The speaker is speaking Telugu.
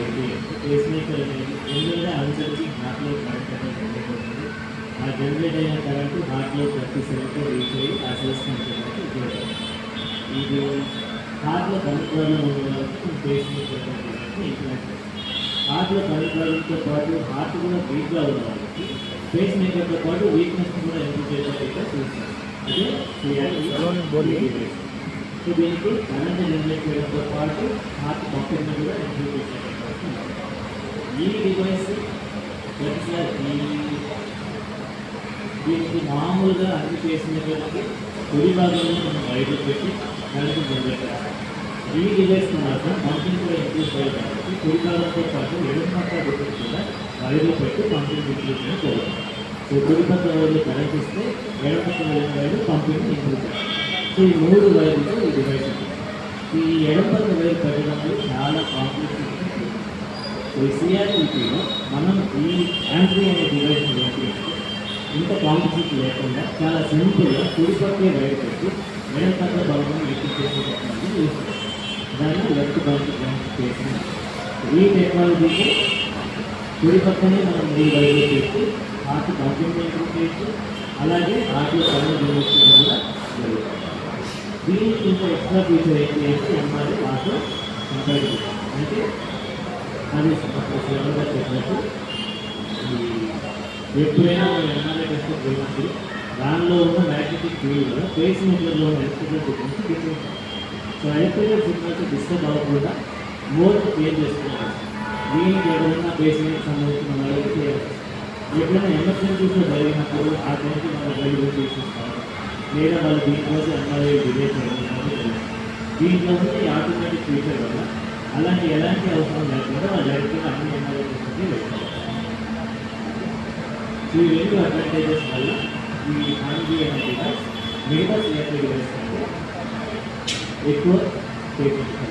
ఏంటి అంటే పేస్ మేకర్ అనేది ఎందుకంటే అందరికీ హార్ట్లో కరెంట్ అనేది జనరేట్ అవుతుంది. ఆ జనరేట్ అయిన కరెంటు హార్ట్లో ప్రతి సెల్కి రీచ్ అయ్యి ఆ సెల్స్ కంట్రోల్కి ఉపయోగపడుతుంది. ఇది హార్ట్లో కరెంట్ ప్రాబ్లం ఉన్న వాళ్ళకి పేస్ మేకర్ అనేది ఇంప్లాంట్ చేస్తుంది. హార్ట్లో కరెంట్ ప్రాబ్లంతో పాటు హార్ట్ కూడా వీక్గా ఉన్న వాళ్ళకి పేస్ మేకర్తో పాటు వీక్నెస్ కూడా ఇంప్రూవ్ చేయడానికి చూస్తారు. అదే సో దీనికి కరెంట్ జనరేట్ చేయడంతో పాటు హార్ట్ పంపింగ్ కూడా ఇంప్రూవ్ చేసేటట్టు ఈ డివైస్ ప్రతిసారి దీనికి మామూలుగా అన్ని చేసిన వాళ్ళకి కుడి భాగంలో మనం వైర్లు పెట్టి కరెంట్ జనరేట్ చేస్తాం. ఈ డివైస్ మాత్రం పంపింగ్ కూడా ఇంప్రూవ్ చేయాలి కాబట్టి కుడి భాగంతో పాటు ఎడమ పక్క డివైస్ కూడా వైర్లు పెట్టి పంపింగ్ ఇంప్రూవ్ చేయకూడదు. సో కుడి పక్క వైర్లు కరెంట్ ఇస్తే ఎడమ పక్క వైర్లు పంపింగ్ ఇంప్రూవ్ చేస్తాం. సో ఈ 3 వైర్లతో ఈ డివైస్ ఉంటుంది. ఈ ఎడమ పక్క వైర్ పెట్టడంలో చాలా కాంప్లెక్స్ ఉంటుంది. సో ఈ సిఆర్టీలో మనం ఈ యాంట్రీ అనే డివైస్ ఏంటి ఇంత కాంప్లెక్సిటీ లేకుండా చాలా సింపుల్గా కుడి పక్కే వైర్ పెట్టి ఎడమ పక్క భాగం లిఫ్ట్ చేసే టెక్నాలజీ యూస్ చేస్తాం. దాన్ని లెఫ్ట్ బ్రాంచ్ చేసిన ఈ టెక్నాలజీకి కుడి పక్కనే మనం 3 వైర్లు పెట్టి హార్ట్ పంపింగ్ ఇంప్రూవ్ చేయొచ్చు. అలాగే హార్ట్లో కరెంట్ జనరేషన్ కూడా జరుగుతుంది. దీనికి ఇంకా ఎక్స్ట్రా ఫీచర్ ఏంటి అంటే ఎంఆర్ఐ వాటిలో కంపేర్ అంటే అది శ్రమంగా చెప్పినట్టు ఎప్పుడైనా మనం ఎంఆర్ఐ టెస్ట్ పోయినప్పుడు దానిలో ఉన్న మ్యాగ్నెటిక్ ఫీల్డ్ వల్ల పేస్ మేకర్లో ఉన్న electrical signals different. So electrical signals disturb అవ్వకుండా మోడ్ చేంజ్ చేసుకుంటాం. దీనికి ఎవరైనా పేస్ మేకర్ సంబంధించిన వాళ్ళకి ఎప్పుడైనా ఎమర్జెన్సీస్లో జరిగినప్పుడు ఆ టైంకి మనం అవైలబుల్ చేసిస్తాం. లేదా వాళ్ళు దీనికోసం ఎంఆర్ఐ డిలే చేయడం దీంట్లో ఉంటే ఆటోమేటిక్ ఫీచర్ వల్ల ఎలాంటి అవసరం లేకుండా వాళ్ళు డైరెక్ట్గా అన్ని ఎంఆర్ఐ టెస్ట్కి వెళ్తారు. సో ఈ 2 అడ్వాంటేజెస్ వల్ల ఈ హాండీ అనే డివైస్ మిగతా సిఆర్టీ డివైస్ కంటే ఎక్కువ సేఫ్ ఉంటుంది.